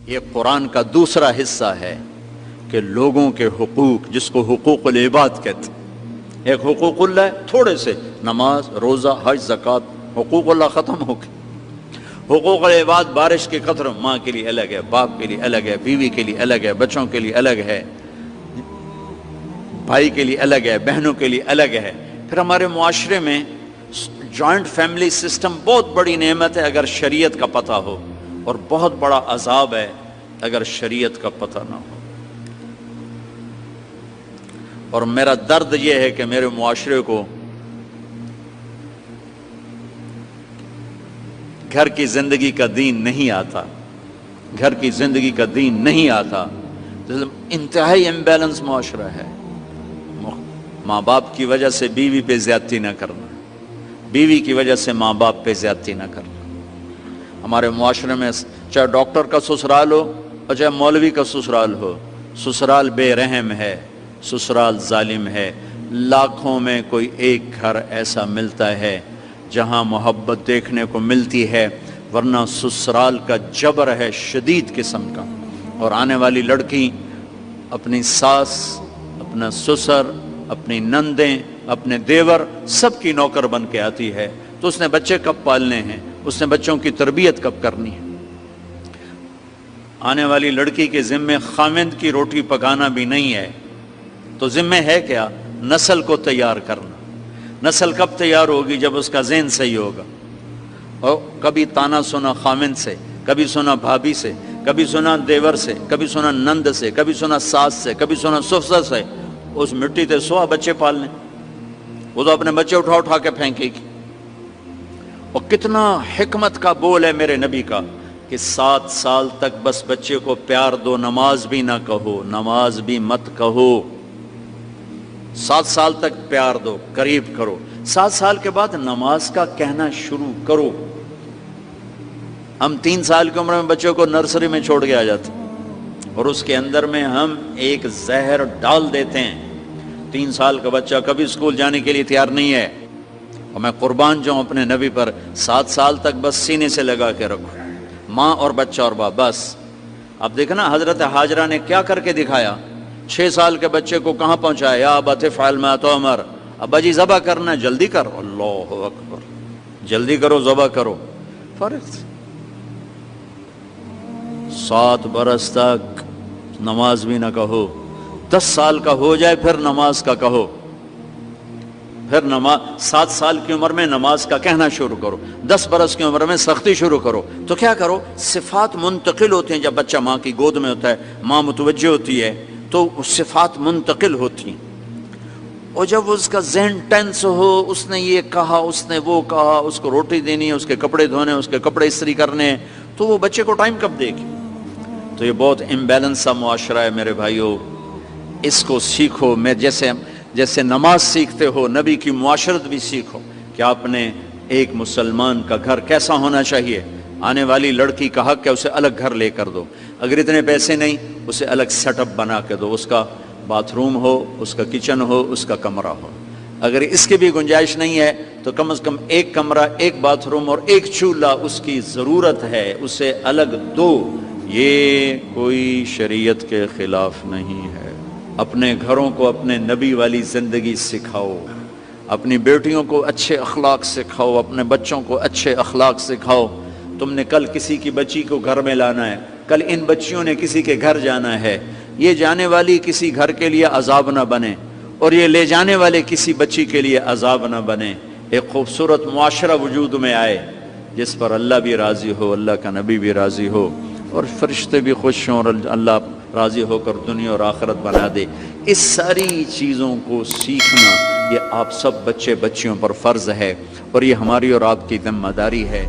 یہ قرآن کا دوسرا حصہ ہے کہ لوگوں کے حقوق، جس کو حقوق العباد کہتے ہیں۔ ایک حقوق اللہ تھوڑے سے، نماز، روزہ، حج، زکوٰۃ، حقوق اللہ ختم ہو گئے۔ حقوق العباد بارش کی قطر، ماں کے لیے الگ ہے، باپ کے لیے الگ ہے، بیوی کے لیے الگ ہے، بچوں کے لیے الگ ہے، بھائی کے لیے الگ ہے، بہنوں کے لیے الگ ہے۔ پھر ہمارے معاشرے میں جوائنٹ فیملی سسٹم بہت بڑی نعمت ہے اگر شریعت کا پتہ ہو، اور بہت بڑا عذاب ہے اگر شریعت کا پتہ نہ ہو۔ اور میرا درد یہ ہے کہ میرے معاشرے کو گھر کی زندگی کا دین نہیں آتا، گھر کی زندگی کا دین نہیں آتا۔ انتہائی امبیلنس معاشرہ ہے۔ ماں باپ کی وجہ سے بیوی پہ زیادتی نہ کرنا، بیوی کی وجہ سے ماں باپ پہ زیادتی نہ کرنا۔ ہمارے معاشرے میں چاہے ڈاکٹر کا سسرال ہو اور چاہے مولوی کا سسرال ہو، سسرال بے رحم ہے، سسرال ظالم ہے۔ لاکھوں میں کوئی ایک گھر ایسا ملتا ہے جہاں محبت دیکھنے کو ملتی ہے، ورنہ سسرال کا جبر ہے شدید قسم کا۔ اور آنے والی لڑکی اپنی ساس، اپنا سسر، اپنی نندیں، اپنے دیور، سب کی نوکر بن کے آتی ہے، تو اس نے بچے کب پالنے ہیں، اس نے بچوں کی تربیت کب کرنی ہے۔ آنے والی لڑکی کے ذمے خاوند کی روٹی پکانا بھی نہیں ہے، تو ذمہ ہے کیا؟ نسل کو تیار کرنا۔ نسل کب تیار ہوگی؟ جب اس کا ذہن صحیح ہوگا۔ اور کبھی تانا سنا خاوند سے، کبھی سنا بھابھی سے، کبھی سنا دیور سے، کبھی سنا نند سے، کبھی سنا ساس سے، کبھی سنا سسر سے، اس مٹی تے سوا بچے پالنے، وہ تو اپنے بچے اٹھا اٹھا کے پھینکے گی۔ اور کتنا حکمت کا بول ہے میرے نبی کا کہ 7 سال تک بس بچے کو پیار دو، نماز بھی نہ کہو، نماز بھی مت کہو۔ 7 سال تک پیار دو، قریب کرو، 7 سال کے بعد نماز کا کہنا شروع کرو۔ ہم 3 سال کی عمر میں بچوں کو نرسری میں چھوڑ کے آ جاتے ہیں، اور اس کے اندر میں ہم ایک زہر ڈال دیتے ہیں۔ 3 سال کا بچہ کبھی اسکول جانے کے لیے تیار نہیں ہے، اور میں قربان جاؤں اپنے نبی پر، 7 سال تک بس سینے سے لگا کے رکھو، ماں اور بچہ اور باپ بس۔ اب دیکھنا حضرت ہاجرہ نے کیا کر کے دکھایا، 6 سال کے بچے کو کہاں پہنچایا، یا ابت افعل ما تؤمر، ابا جی ذبح کرنا، جلدی کر، اللہ اکبر، جلدی کرو، ذبح کرو۔ فرق 7 برس تک نماز بھی نہ کہو، 10 سال کا ہو جائے پھر نماز کا کہو، پھر نماز 7 سال کی عمر میں نماز کا کہنا شروع کرو، 10 برس کی عمر میں سختی شروع کرو۔ تو کیا کرو، صفات منتقل ہوتی ہیں۔ جب بچہ ماں کی گود میں ہوتا ہے، ماں متوجہ ہوتی ہے، تو صفات منتقل ہوتی ہیں۔ اور جب اس کا ذہن ٹینس ہو، اس نے یہ کہا، اس نے وہ کہا، اس کو روٹی دینی ہے، اس کے کپڑے دھونے، اس کے کپڑے استری کرنے ہیں، تو وہ بچے کو ٹائم کب دے گی؟ تو یہ بہت امبیلنس سا معاشرہ ہے میرے بھائیو، اس کو سیکھو۔ میں جیسے نماز سیکھتے ہو، نبی کی معاشرت بھی سیکھو کہ آپ نے ایک مسلمان کا گھر کیسا ہونا چاہیے۔ آنے والی لڑکی کا حق ہے اسے الگ گھر لے کر دو، اگر اتنے پیسے نہیں اسے الگ سیٹ اپ بنا کے دو، اس کا باتھ روم ہو، اس کا کچن ہو، اس کا کمرہ ہو۔ اگر اس کی بھی گنجائش نہیں ہے تو کم از کم ایک کمرہ، ایک باتھ روم اور ایک چولہا اس کی ضرورت ہے، اسے الگ دو۔ یہ کوئی شریعت کے خلاف نہیں ہے۔ اپنے گھروں کو اپنے نبی والی زندگی سکھاؤ، اپنی بیٹیوں کو اچھے اخلاق سکھاؤ، اپنے بچوں کو اچھے اخلاق سکھاؤ۔ تم نے کل کسی کی بچی کو گھر میں لانا ہے، کل ان بچیوں نے کسی کے گھر جانا ہے، یہ جانے والی کسی گھر کے لیے عذاب نہ بنے، اور یہ لے جانے والے کسی بچی کے لیے عذاب نہ بنے۔ ایک خوبصورت معاشرہ وجود میں آئے جس پر اللہ بھی راضی ہو، اللہ کا نبی بھی راضی ہو، اور فرشتے بھی خوش ہوں، اور اللہ راضی ہو کر دنیا اور آخرت بنا دے۔ اس ساری چیزوں کو سیکھنا یہ آپ سب بچے بچیوں پر فرض ہے، اور یہ ہماری اور آپ کی ذمہ داری ہے۔